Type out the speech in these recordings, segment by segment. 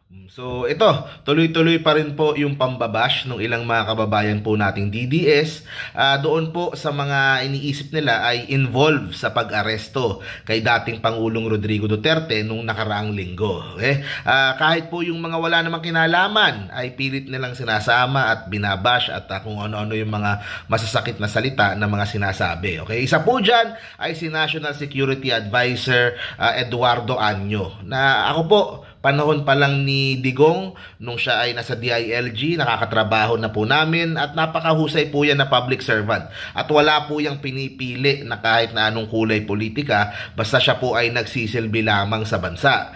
So ito, tuloy-tuloy pa rin po yung pambabash ng ilang mga kababayan po nating DDS. Doon po sa mga iniisip nila ay involved sa pag-aresto kay dating Pangulong Rodrigo Duterte nung nakaraang linggo. Okay? Kahit po yung mga wala namang kinalaman ay pilit nilang sinasama at binabash at kung ano-ano yung mga masasakit na salita na mga sinasabi. Okay? Isa po dyan ay si National Security Advisor Eduardo Anyo, na ako po, panahon pa lang ni Digong nung siya ay nasa DILG, nakakatrabaho na po namin at napakahusay po yan na public servant. At wala po yung pinipili na kahit na anong kulay politika, basta siya po ay nagsisilbi lamang sa bansa.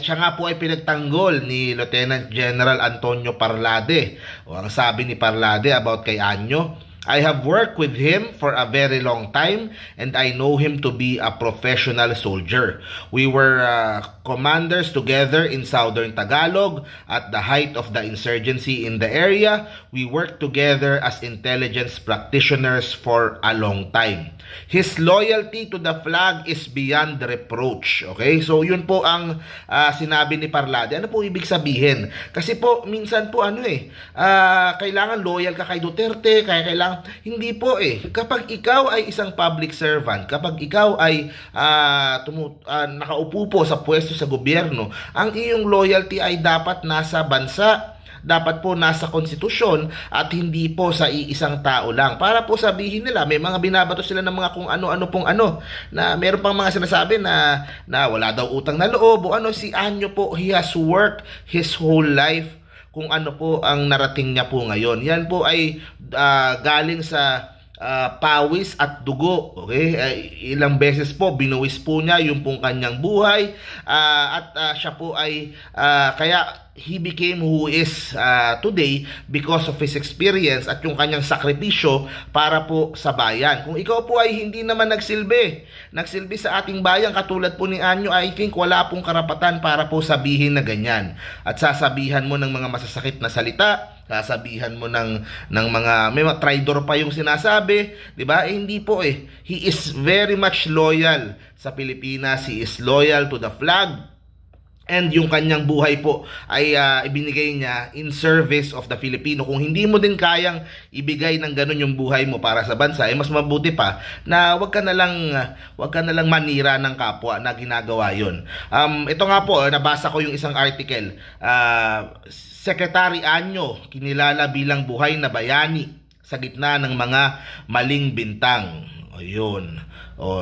Siya nga po ay pinagtanggol ni Lieutenant General Antonio Parlade. Ang sabi ni Parlade about kay Anyo, I have worked with him for a very long time and I know him to be a professional soldier. We were commanders together in Southern Tagalog at the height of the insurgency in the area. We worked together as intelligence practitioners for a long time. His loyalty to the flag is beyond reproach. Okay? So yun po ang sinabi ni Parlade. Ano po ibig sabihin? Kasi po minsan po kailangan loyal ka kay Duterte, kailangan hindi po kapag ikaw ay isang public servant, kapag ikaw ay nakaupo po sa pwesto sa gobyerno, ang iyong loyalty ay dapat nasa bansa, dapat po nasa konstitusyon at hindi po sa iisang tao lang. Para po sabihin nila, may mga binabato sila ng mga kung ano-ano pong na meron pang mga sinasabi na wala daw utang na loob o si Anyo po, he has worked his whole life kung ano po ang narating niya po ngayon. Yan po ay galing sa pawis at dugo. Okay? Ilang beses po binuwis po niya yung pong kanyang buhay siya po ay kaya he became who is today because of his experience at yung kanyang sakripisyo para po sa bayan. Kung ikaw po ay hindi naman nagsilbi sa ating bayan katulad po ni Anyo, I think wala pong karapatan para po sabihin na ganyan. At sasabihan mo ng mga masasakit na salita, sasabihan mo ng mga may mga traidor pa yung sinasabi, 'di ba? Hindi po He is very much loyal sa Pilipinas. He is loyal to the flag. And yung kanyang buhay po ay ibinigay niya in service of the Filipino. Kung hindi mo din kayang ibigay ng ganun yung buhay mo para sa bansa, mas mabuti pa na wag ka na lang manira ng kapwa na ginagawa yun. Ito nga po, nabasa ko yung isang article. Secretary Anyo, kinilala bilang buhay na bayani sa gitna ng mga maling bintang. Ayun.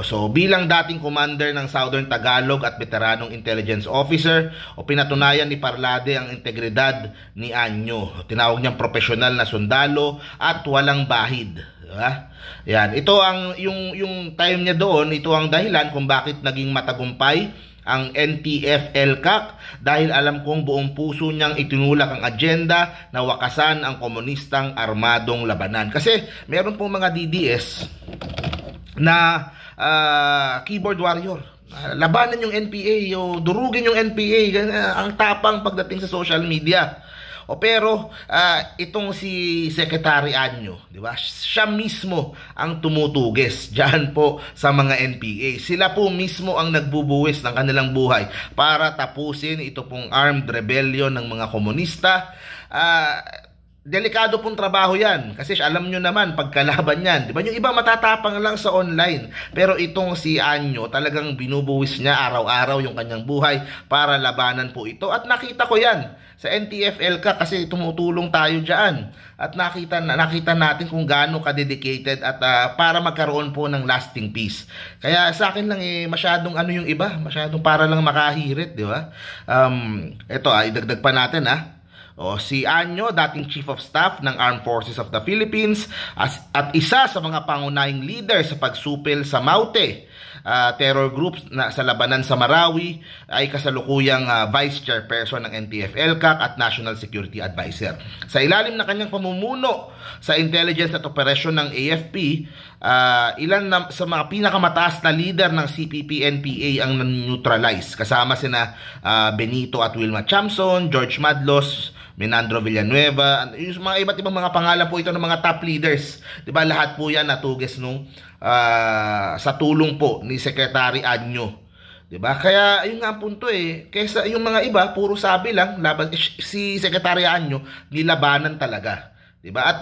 So bilang dating commander ng Southern Tagalog at veteranong intelligence officer, pinatunayan ni Parlade ang integridad ni Anyo. Tinawag niyang profesional na sundalo at walang bahid. Diba? Yan. Ito ang yung time niya doon, ito ang dahilan kung bakit naging matagumpay ang NTF-ELCAC dahil alam kong buong puso niyang itinulak ang agenda na wakasan ang komunistang armadong labanan. Kasi meron pong mga DDS na keyboard warrior. Labanan yung NPA, durugin yung NPA, ang tapang pagdating sa social media. Pero itong si Secretary Anyo, di ba? Siya mismo ang tumutuges diyan po sa mga NPA. Sila po mismo ang nagbubuwis ng kanilang buhay para tapusin ito pong armed rebellion ng mga komunista. Delikado pong trabaho yan kasi alam nyo naman pagkalaban yan, di ba? Yung iba matatapang lang sa online, pero itong si Anyo talagang binubuwis niya araw-araw yung kanyang buhay para labanan po ito. At nakita ko yan sa NTF-ELCAC kasi tumutulong tayo dyan at nakita natin kung gaano ka-dedicated at para magkaroon po ng lasting peace. Kaya sa akin lang masyadong yung iba, masyadong para lang makahirit, di ba? Ito idagdag pa natin si Anyo, dating Chief of Staff ng Armed Forces of the Philippines at isa sa mga pangunahing leader sa pagsupil sa Maute terror groups sa labanan sa Marawi, ay kasalukuyang Vice Chairperson ng NTF-ELCAC at National Security Advisor. Sa ilalim ng kanyang pamumuno sa intelligence at operasyon ng AFP, ilan sa mga pinakamataas na leader ng CPP-NPA ang neutralize, kasama sina Benito at Wilma Chamson, George Madlos, Menandro Villanueva, yung mga iba't ibang mga pangalan po ito ng mga top leaders. 'Di ba? Lahat po 'yan natuges sa tulong po ni Secretary Anyo. 'Diba? Kaya yun nga ang punto eh. Kaysa yung mga iba puro sabi lang, laban si Secretary Anyo nilabanan talaga. 'Diba? At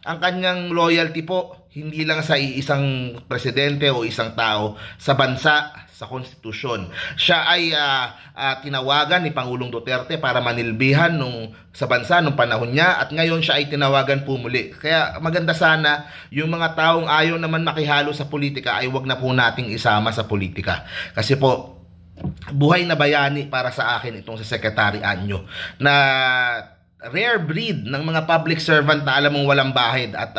ang kanyang loyalty po hindi lang sa isang presidente o isang tao, sa bansa, sa konstitusyon. Siya ay tinawagan ni Pangulong Duterte para manilbihan sa bansa nung panahon niya, at ngayon siya ay tinawagan po muli. Kaya maganda sana yung mga taong ayaw naman makihalo sa politika ay wag na po nating isama sa politika. Kasi po, buhay na bayani para sa akin itong si Secretary Anyo, na rare breed ng mga public servant na alam mong walang bahid at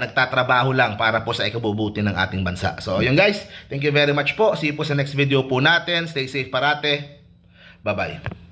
nagtatrabaho lang para po sa ikabubuti ng ating bansa. So yun guys, thank you very much po. See you po sa next video po natin. Stay safe parate. Bye bye.